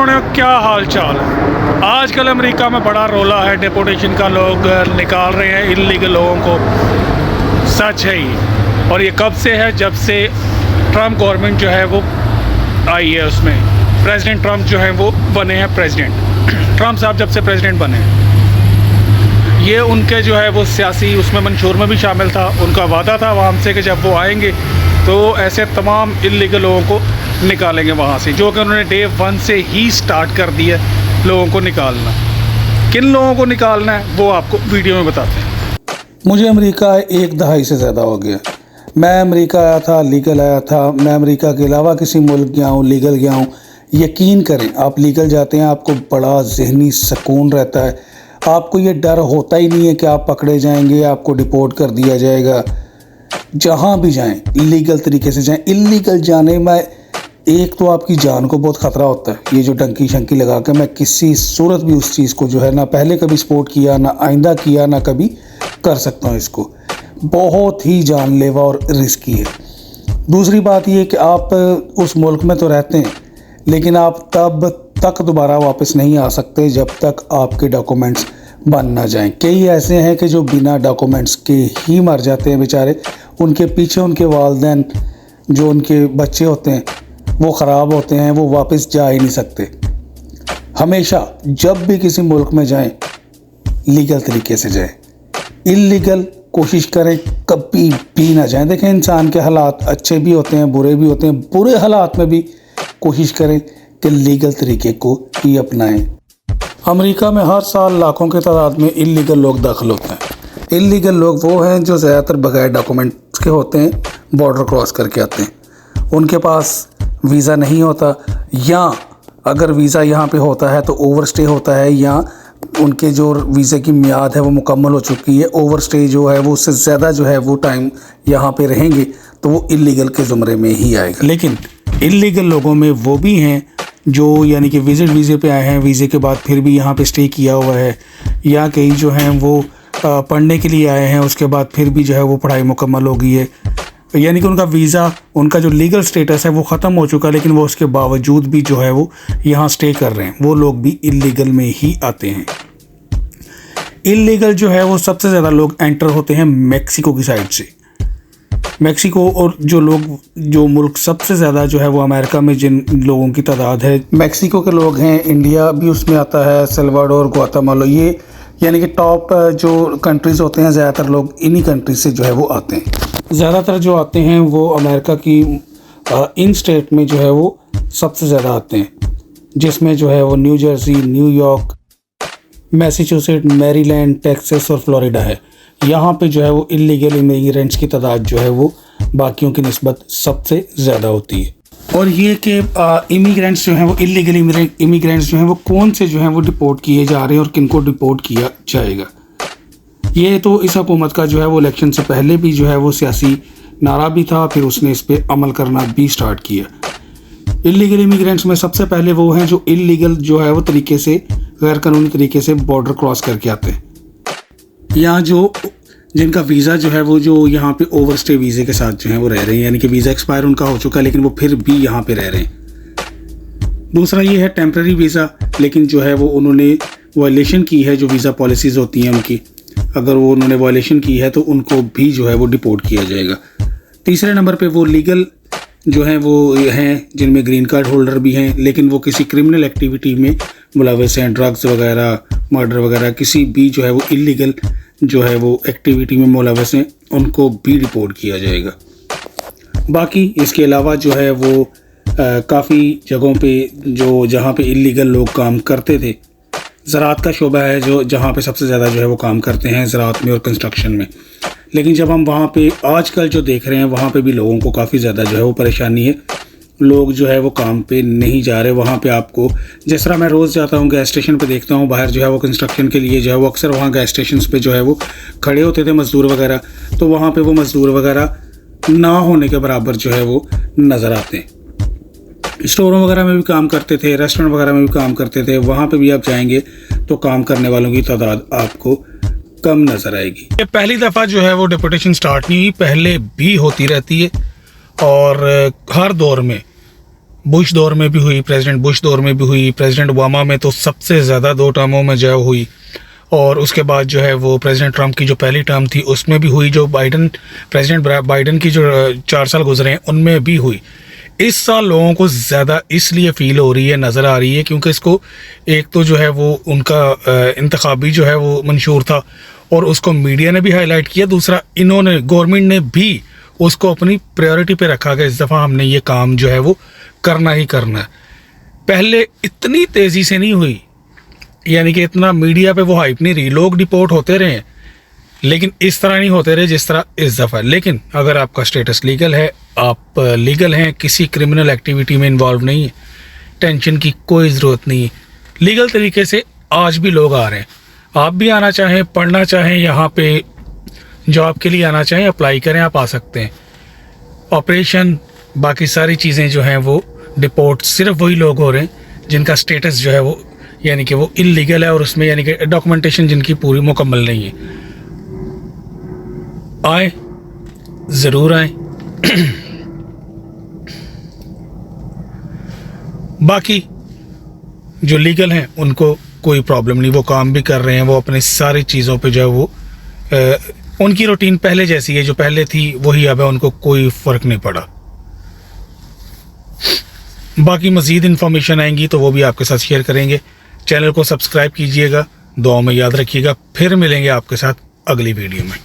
सोने क्या हाल चाल है। आजकल अमेरिका में बड़ा रोला है, डिपोटेशन का, लोग निकाल रहे हैं इल्लीगल लोगों को। सच है ये, और ये कब से है? जब से ट्रम्प गवर्नमेंट जो है वो आई है, उसमें प्रेसिडेंट ट्रम्प जो है वो बने हैं प्रेसिडेंट। ट्रम्प साहब जब से प्रेसिडेंट बने हैं, ये उनके जो है वो सियासी उसमें मंशूर में भी शामिल था। उनका वादा था वहाँ से कि जब वो आएंगे तो ऐसे तमाम इल्लीगल लोगों को निकालेंगे वहाँ से, जो कि उन्होंने डे 1 से ही स्टार्ट कर दिया लोगों को निकालना। किन लोगों को निकालना है वो आपको वीडियो में बताते हैं। मुझे अमेरिका 1 दहाई से ज़्यादा हो गया। मैं अमेरिका आया था, लीगल आया था। मैं अमेरिका के अलावा किसी मुल्क गया हूँ, लीगल गया हूँ। यकीन करें, आप लीगल जाते हैं, आपको बड़ा ज़हनी सुकून रहता है। आपको ये डर होता ही नहीं है कि आप पकड़े जाएंगे, आपको डिपोर्ट कर दिया जाएगा। जहाँ भी जाएं लीगल तरीके से जाएं। इल्लीगल जाने में एक तो आपकी जान को बहुत ख़तरा होता है। ये जो डंकी शंकी लगा के, मैं किसी सूरत भी उस चीज़ को जो है ना पहले कभी सपोर्ट किया, ना आइंदा किया, ना कभी कर सकता हूँ। इसको बहुत ही जानलेवा और रिस्की है। दूसरी बात ये कि आप उस मुल्क में तो रहते हैं, लेकिन आप तब तक दोबारा वापस नहीं आ सकते जब तक आपके डॉक्यूमेंट्स बन ना जाएं। कई ऐसे हैं कि जो बिना डॉक्यूमेंट्स के ही मर जाते हैं बेचारे। उनके पीछे उनके वालिदैन, जो उनके बच्चे होते हैं, वो ख़राब होते हैं, वो वापस जा ही नहीं सकते। हमेशा जब भी किसी मुल्क में जाएं, लीगल तरीके से जाएं। इल्लीगल कोशिश करें कभी भी ना जाएं। देखें, इंसान के हालात अच्छे भी होते हैं, बुरे भी होते हैं। बुरे हालात में भी कोशिश करें कि लीगल तरीके को ही अपनाएं। अमेरिका में हर साल लाखों की तादाद में इल्लीगल लोग दाखिल होते हैं। इल्लीगल लोग वो हैं जो ज़्यादातर बगैर डॉक्यूमेंट्स के होते हैं, बॉर्डर क्रॉस करके आते हैं। उनके पास वीज़ा नहीं होता, या अगर वीज़ा यहाँ पे होता है तो ओवरस्टे होता है, या उनके जो वीज़े की मियाद है वो मुकम्मल हो चुकी है। ओवरस्टे जो है वो उससे ज़्यादा जो है वो टाइम यहाँ पे रहेंगे, तो वो इल्लीगल के ज़ुमरे में ही आएगा। लेकिन इल्लीगल लोगों में वो भी हैं जो यानी कि विज़िट वीज़े पे आए हैं, वीज़े के बाद फिर भी यहाँ पे स्टे किया हुआ है, या कई जो हैं वो पढ़ने के लिए आए हैं, उसके बाद फिर भी जो है वो पढ़ाई मुकम्मल हो गई है, यानी कि उनका वीज़ा, उनका जो लीगल स्टेटस है वो ख़त्म हो चुका, लेकिन वो उसके बावजूद भी जो है वो यहाँ स्टे कर रहे हैं। वो लोग भी इल्लीगल में ही आते हैं। इल्लीगल जो है वो सबसे ज़्यादा लोग एंटर होते हैं मैक्सिको की साइड से। मैक्सिको, और जो मुल्क सबसे ज़्यादा जो है वो अमेरिका में जिन लोगों की तादाद है, मैक्सिको के लोग हैं। इंडिया भी उसमें आता है, सेल्वाडोर, ग्वाटेमाला, ये यानी कि टॉप जो कंट्रीज़ होते हैं, ज़्यादातर लोग इन्हीं कंट्रीज से जो है वो आते हैं। ज़्यादातर जो आते हैं वो अमेरिका की इन स्टेट में जो है वो सबसे ज़्यादा आते हैं, जिसमें जो है वो new Jersey, New York, Massachusetts, Maryland, Texas और फ्लोरिडा है। यहाँ पे जो है वो इल्लीगल इमिग्रेंट्स की तादाद जो है वो बाकियों की निस्बत सबसे ज़्यादा होती है। और ये कि इमिग्रेंट्स जो हैं वो इल्लीगल इमिग्रेंट्स जो हैं वो कौन से जो हैं वो डिपोर्ट किए जा रहे हैं और किनको डिपोर्ट किया जाएगा, ये तो इस हुकूमत का जो है वो इलेक्शन से पहले भी जो है वो सियासी नारा भी था, फिर उसने इस पर अमल करना भी स्टार्ट किया। इल्लीगल इमिग्रेंट्स में सबसे पहले वो हैं जो इल्लीगल जो है वो तरीके से, गैर कानूनी तरीके से बॉर्डर क्रॉस करके आते हैं, या जो जिनका वीज़ा जो है वो जो यहाँ पे ओवरस्टे वीज़े के साथ जो है वो रह रहे हैं, यानी कि वीज़ा एक्सपायर उनका हो चुका है लेकिन वो फिर भी यहाँ पे रह रहे हैं। दूसरा ये है टेम्प्रेरी वीज़ा, लेकिन जो है वो उन्होंने वायलेशन की है जो वीज़ा पॉलिसीज़ होती हैं उनकी, अगर वो उन्होंने वायलेशन की है तो उनको भी जो है वो डिपोर्ट किया जाएगा। तीसरे नंबर पे वो लीगल जो हैं वो हैं जिनमें ग्रीन कार्ड होल्डर भी हैं, लेकिन वो किसी क्रिमिनल एक्टिविटी में मुलव्वस हैं, ड्रग्स वगैरह, मर्डर वगैरह, किसी भी जो है वो इल्लीगल जो है वो एक्टिविटी में मुलव्वस हैं, उनको भी रिपोर्ट किया जाएगा। बाकी इसके अलावा जो है वो काफ़ी जगहों पे जो जहाँ पे इल्लीगल लोग काम करते थे, ज़राअत का शोबा है जो जहाँ पे सबसे ज़्यादा जो है वो काम करते हैं, ज़राअत में और कंस्ट्रक्शन में। लेकिन जब हम वहाँ पे आजकल जो देख रहे हैं, वहाँ पे भी लोगों को काफ़ी ज़्यादा जो है वो परेशानी है। लोग जो है वो काम पे नहीं जा रहे। वहाँ पे आपको, जिस तरह मैं रोज़ जाता हूँ गैस स्टेशन पे, देखता हूँ बाहर जो है वो कंस्ट्रक्शन के लिए जो है वो अक्सर वहाँ गैस स्टेशन पे जो है वो खड़े होते थे मज़दूर वगैरह, तो वहाँ पे वो मज़दूर वगैरह ना होने के बराबर जो है वो नज़र आते हैं। स्टोरों वगैरह में भी काम करते थे, रेस्टोरेंट वगैरह में भी काम करते थे, वहाँ पे भी आप जाएंगे तो काम करने वालों की तादाद आपको कम नज़र आएगी। ये पहली दफ़ा जो है वो डिपोटेशन स्टार्ट नहीं हुई, पहले भी होती रहती है, और हर दौर में बुश दौर में भी हुई, प्रेसिडेंट बुश दौर में भी हुई, प्रेसिडेंट ओबामा में तो सबसे ज़्यादा 2 टर्मों में जो हुई, और उसके बाद जो है वो प्रेसिडेंट ट्रंप की जो पहली टर्म थी उसमें भी हुई, जो प्रेसिडेंट बाइडन की जो 4 साल गुजरे हैं उनमें भी हुई। इस साल लोगों को ज़्यादा इसलिए फील हो रही है, नज़र आ रही है, क्योंकि इसको एक तो जो है वो उनका इंतखाबी जो है वो मंशूर था और उसको मीडिया ने भी हाईलाइट किया, दूसरा इन्होंने गवर्नमेंट ने भी उसको अपनी प्रायोरिटी पे रखा कि इस दफ़ा हमने ये काम जो है वो करना ही करना है। पहले इतनी तेज़ी से नहीं हुई, यानी कि इतना मीडिया पे वो हाइप नहीं रही, लोग डिपोर्ट होते रहे, लेकिन इस तरह नहीं होते रहे जिस तरह इस दफ़ा। लेकिन अगर आपका स्टेटस लीगल है, आप लीगल हैं, किसी क्रिमिनल एक्टिविटी में इन्वॉल्व नहीं है, टेंशन की कोई ज़रूरत नहीं है, लीगल तरीके से आज भी लोग आ रहे हैं। आप भी आना चाहें, पढ़ना चाहें, यहाँ पे जॉब के लिए आना चाहें, अप्लाई करें, आप आ सकते हैं। ऑपरेशन बाकी सारी चीज़ें जो हैं वो डिपोर्ट सिर्फ वही लोग हो रहे हैं जिनका स्टेटस जो है वो यानी कि वो इलीगल है और उसमें यानी कि डॉक्यूमेंटेशन जिनकी पूरी मुकम्मल नहीं है। आए, ज़रूर आए। बाकी जो लीगल हैं उनको कोई प्रॉब्लम नहीं, वो काम भी कर रहे हैं, वो अपनी सारी चीज़ों पे जो है वो उनकी रूटीन पहले जैसी है, जो पहले थी वही अब है, उनको कोई फ़र्क नहीं पड़ा। बाकी मज़ीद इन्फॉर्मेशन आएंगी तो वो भी आपके साथ शेयर करेंगे। चैनल को सब्सक्राइब कीजिएगा, दुआओं में याद रखिएगा। फिर मिलेंगे आपके साथ अगली वीडियो में।